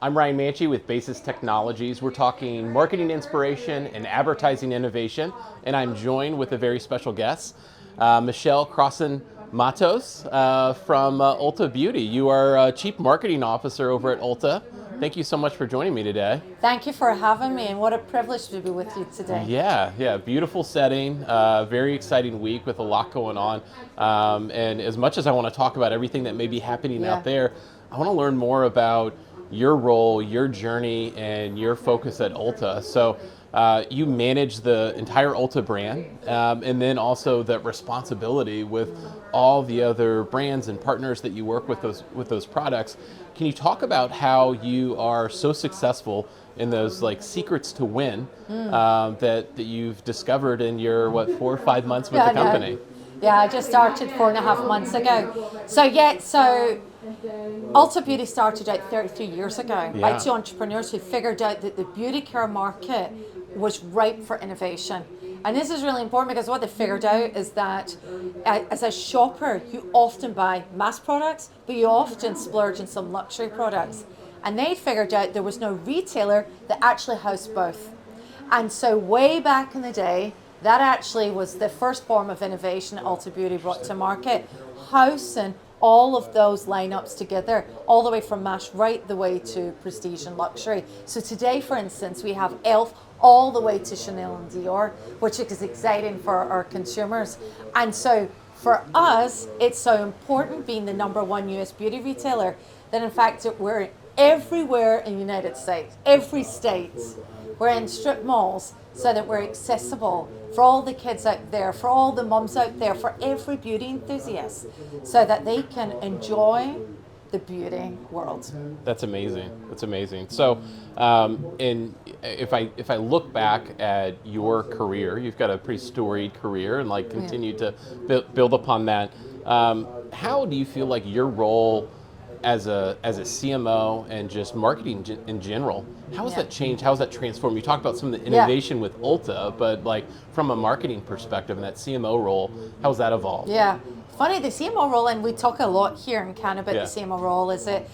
I'm Ryan Manchi with Basis Technologies. We're talking marketing inspiration and advertising innovation, and I'm joined with a very special guest, Michelle Crossan-Matos from Ulta Beauty. You are Chief Marketing Officer over at Ulta. Thank you so much for joining me today. Thank you for having me, and what a privilege to be with you today. Yeah, beautiful setting, very exciting week with a lot going on. And as much as I want to talk about everything that may be happening out there, I want to learn more about your role, your journey, and your focus at Ulta. So you manage the entire Ulta brand, and then also the responsibility with all the other brands and partners that you work with those products. Can you talk about how you are so successful in those like secrets to win that you've discovered in your 4 or 5 months with the company? Yeah, I just started 4.5 months ago. So Ulta Beauty started out 33 years ago by two entrepreneurs who figured out that the beauty care market was ripe for innovation. And this is really important because what they figured out is that as a shopper, you often buy mass products, but you often splurge in some luxury products. And they figured out there was no retailer that actually housed both. And so way back in the day, that actually was the first form of innovation that Ulta Beauty brought to market, housing all of those lineups together, all the way from mass right the way to prestige and luxury. So today, for instance, we have e.l.f. all the way to Chanel and Dior, which is exciting for our consumers. And so for us, it's so important being the #1 US beauty retailer that in fact we're everywhere in the United States, every state. We're in strip malls so that we're accessible for all the kids out there, for all the mums out there, for every beauty enthusiast, so that they can enjoy the beauty world. That's amazing. That's amazing. So, and if I look back at your career, you've got a pretty storied career, and like continue to build upon that. How do you feel like your role as a CMO and just marketing in general, how has that changed? How has that transformed? You talked about some of the innovation with Ulta, but like from a marketing perspective and that CMO role, how's that evolved? Yeah. Funny, the CMO role, and we talk a lot here in Canada about the CMO role, is it,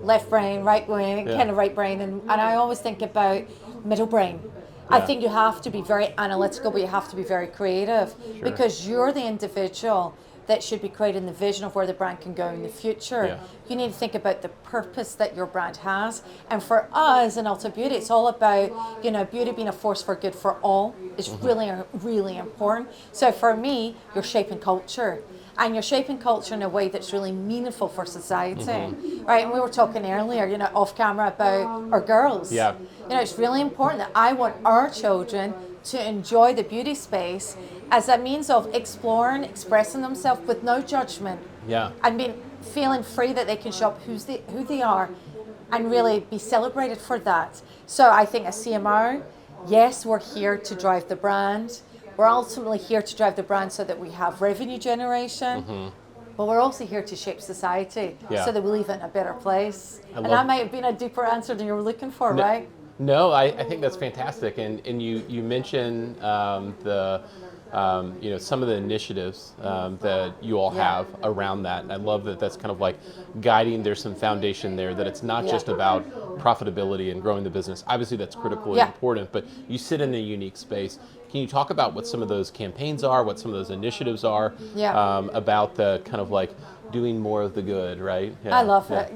left brain, right brain, kind of right brain, and I always think about middle brain. I think you have to be very analytical, but you have to be very creative because you're the individual that should be creating the vision of where the brand can go in the future. You need to think about the purpose that your brand has. And for us in Ulta Beauty, it's all about, beauty being a force for good for all. It's really, really important. So for me, you're shaping culture. And you're shaping culture in a way that's really meaningful for society, right? And we were talking earlier, off camera about our girls. It's really important that I want our children to enjoy the beauty space as a means of exploring, expressing themselves with no judgment. And feeling free that they can shop who they are and really be celebrated for that. So I think as CMO, yes, we're here to drive the brand. We're ultimately here to drive the brand so that we have revenue generation, but we're also here to shape society so that we leave it in a better place. And that might have been a deeper answer than you were looking for, right? No, I think that's fantastic. And you mentioned some of the initiatives that you all have around that. And I love that that's kind of like guiding, there's some foundation there, that it's not just about profitability and growing the business. Obviously that's critically important, but you sit in a unique space. Can you talk about what some of those campaigns are, what some of those initiatives are, about the kind of like doing more of the good, right? I love it,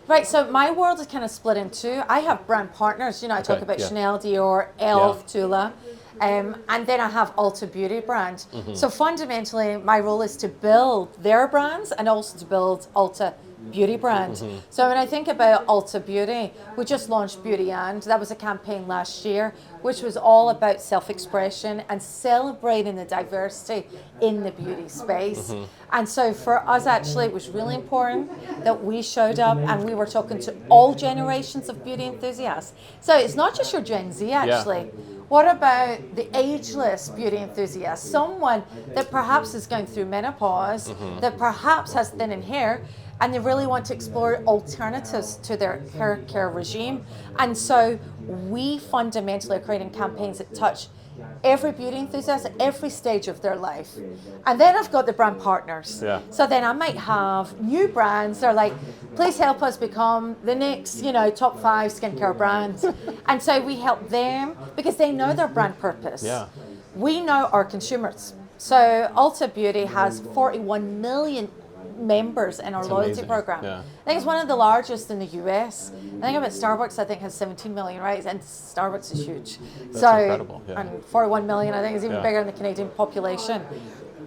Right, so my world is kind of split in two. I have brand partners, I talk about Chanel, Dior, e.l.f., Tula, and then I have Ulta Beauty brand. So fundamentally, my role is to build their brands and also to build Ulta Beauty brand. So when I think about Ulta Beauty, we just launched Beauty and that was a campaign last year, which was all about self-expression and celebrating the diversity in the beauty space. And so for us, actually, it was really important that we showed up and we were talking to all generations of beauty enthusiasts. So it's not just your Gen Z, actually. What about the ageless beauty enthusiast? Someone that perhaps is going through menopause, that perhaps has thinning hair, and they really want to explore alternatives to their hair care regime. And so we fundamentally are creating campaigns that touch every beauty enthusiast at every stage of their life. And then I've got the brand partners. Yeah. So then I might have new brands that are like, please help us become the next, top 5 skincare brands. And so we help them because they know their brand purpose. Yeah. We know our consumers. So Ulta Beauty has 41 million members in our loyalty amazing. program. Yeah. I think it's one of the largest in the US. I think about Starbucks, I think has 17 million, right? And Starbucks is huge. That's incredible. Yeah. And 41 million, I think, is even bigger than the Canadian population.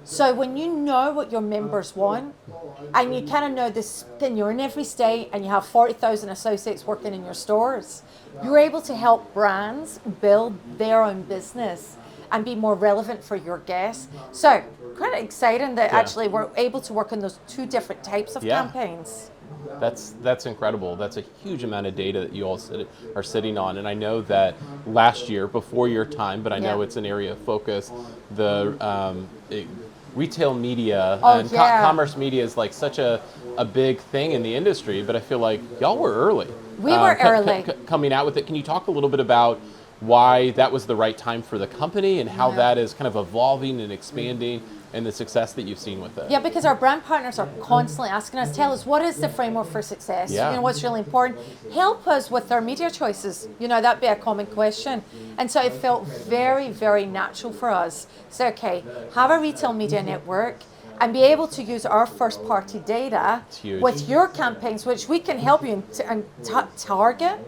So when you know what your members want, and you kind of know this, then you're in every state and you have 40,000 associates working in your stores, you're able to help brands build their own business and be more relevant for your guests. So kind of exciting that actually we're able to work on those 2 different types of campaigns. That's incredible. That's a huge amount of data that you all are sitting on. And I know that last year, before your time, but I know it's an area of focus, the retail media and commerce media is like such a big thing in the industry, but I feel like y'all were early. We were early. Coming out with it. Can you talk a little bit about why that was the right time for the company and how that is kind of evolving and expanding and the success that you've seen with it? Yeah, because our brand partners are constantly asking us, tell us, what is the framework for success? Yeah. What's really important? Help us with our media choices. That'd be a common question. And so it felt very, very natural for us. So, okay, have a retail media network and be able to use our first party data with your campaigns, which we can help you target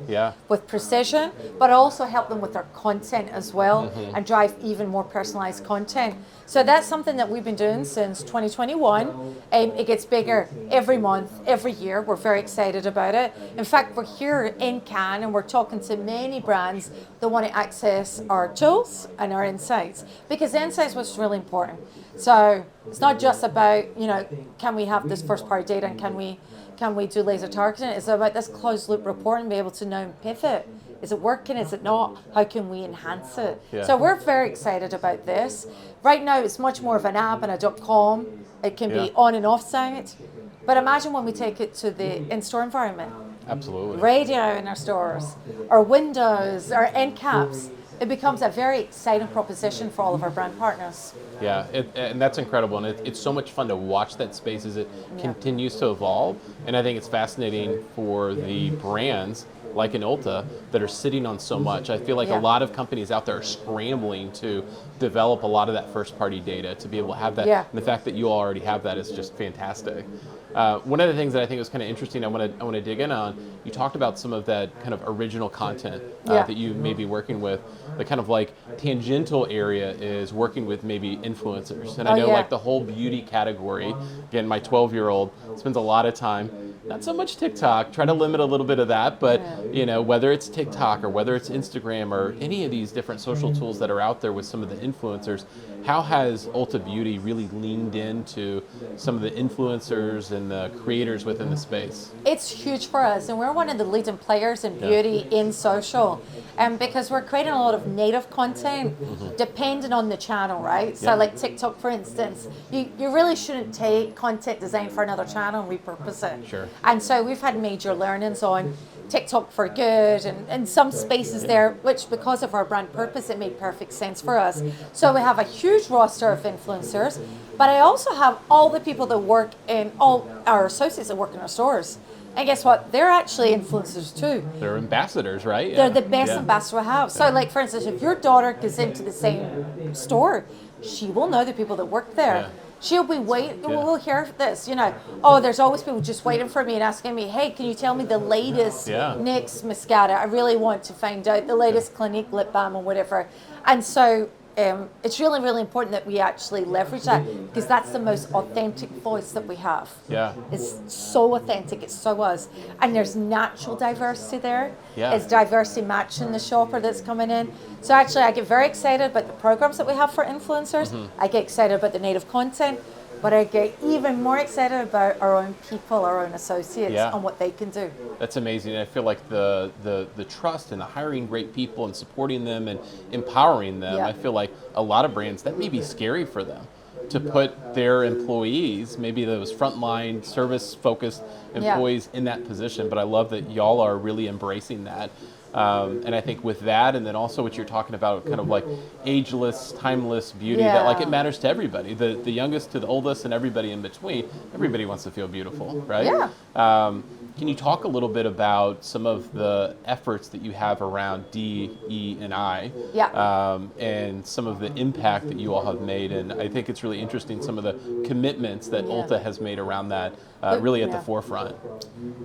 with precision, but also help them with their content as well and drive even more personalized content. So that's something that we've been doing since 2021. It gets bigger every month, every year. We're very excited about it. In fact, we're here in Cannes and we're talking to many brands that want to access our tools and our insights, because the insights was really important. So it's not just about, can we have this first party data and can we do laser targeting? It's about this closed loop reporting, be able to know and pivot. Is it working? Is it not? How can we enhance it? Yeah. So we're very excited about this. Right now, it's much more of an app and a .com. It can be on and off site. But imagine when we take it to the in-store environment. Absolutely. Radio in our stores, our windows, our end caps. It becomes a very exciting proposition for all of our brand partners. Yeah, and that's incredible, and it's so much fun to watch that space as it continues to evolve. And I think it's fascinating for the brands like in Ulta that are sitting on so much. I feel like a lot of companies out there are scrambling to develop a lot of that first party data to be able to have that. And the fact that you all already have that is just fantastic. One of the things that I think was kind of interesting, I want to dig in on, you talked about some of that kind of original content that you may be working with. The kind of like tangential area is working with maybe influencers. And I know like the whole beauty category, again, my 12-year-old spends a lot of time, not so much TikTok, try to limit a little bit of that, but whether it's TikTok or whether it's Instagram or any of these different social tools that are out there with some of the influencers, how has Ulta Beauty really leaned into some of the influencers and the creators within the space? It's huge for us, and we're one of the leading players in beauty in social, because we're creating a lot of native content depending on the channel, right? So like TikTok, for instance, you really shouldn't take content designed for another channel and repurpose it. Sure. And so we've had major learnings on TikTok for good and some spaces there, which because of our brand purpose, it made perfect sense for us. So we have a huge roster of influencers, but I also have all the people that work in, all our associates that work in our stores. And guess what? They're actually influencers too. They're ambassadors, right? They're the best ambassador we have. So like, for instance, if your daughter goes into the same store, she will know the people that work there. She'll be waiting, we'll hear this, there's always people just waiting for me and asking me, hey, can you tell me the latest NYX mascara? I really want to find out the latest Clinique lip balm or whatever. And so it's really, really important that we actually leverage that, because that's the most authentic voice that we have. Yeah. It's so authentic, it's so us. And there's natural diversity there. Yeah. It's diversity matching the shopper that's coming in. So actually I get very excited about the programs that we have for influencers. I get excited about the native content, but I get even more excited about our own people, our own associates, and what they can do. That's amazing. I feel like the trust and the hiring great people and supporting them and empowering them, I feel like a lot of brands, that may be scary for them to put their employees, maybe those frontline service focused employees in that position. But I love that y'all are really embracing that. And I think with that, and then also what you're talking about, kind of like ageless, timeless beauty, that like it matters to everybody, the youngest to the oldest and everybody in between. Everybody wants to feel beautiful, right? Yeah. Can you talk a little bit about some of the efforts that you have around D, E, and I, and some of the impact that you all have made? And I think it's really interesting, some of the commitments that Ulta has made around that, really at the forefront.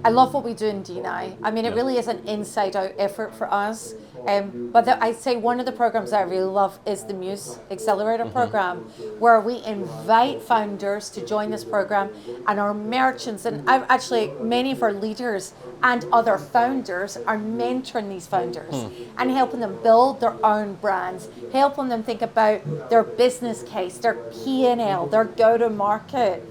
I love what we do in D&I. I mean, it really is an inside-out effort for us. But I'd say one of the programs that I really love is the Muse Accelerator program, where we invite founders to join this program, and our merchants, and I've actually, many of our leaders and other founders are mentoring these founders and helping them build their own brands, helping them think about their business case, their P&L, their go-to-market.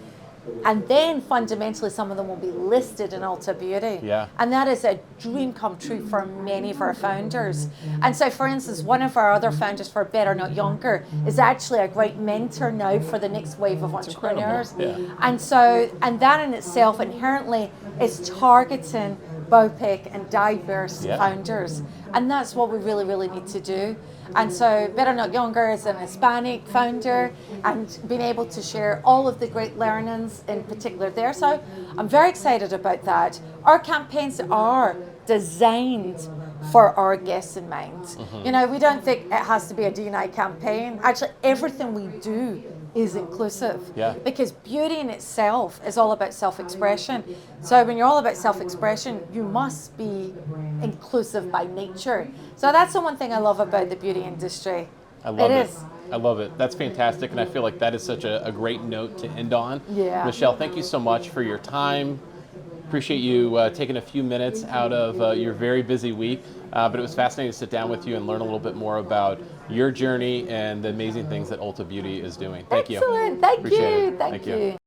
And then fundamentally, some of them will be listed in Ulta Beauty. Yeah. And that is a dream come true for many of our founders. And so, for instance, one of our other founders for Better Not Younger is actually a great mentor now for the next wave of entrepreneurs. Yeah. And so, and that in itself inherently is targeting BOPIC and diverse founders. And that's what we really, really need to do. And so Better Not Younger is an Hispanic founder, and being able to share all of the great learnings in particular there. So I'm very excited about that. Our campaigns are designed for our guests in mind. You know, we don't think it has to be a D&I campaign. Actually, everything we do is inclusive, because beauty in itself is all about self-expression. So when you're all about self-expression, you must be inclusive by nature. So that's the one thing I love about the beauty industry. I love it. I love it. That's fantastic, and I feel like that is such a great note to end on. Michelle, thank you so much for your time. Appreciate you taking a few minutes out of your very busy week, but it was fascinating to sit down with you and learn a little bit more about your journey and the amazing things that Ulta Beauty is doing. Thank you. Excellent. Thank Appreciate you. it. Thank you.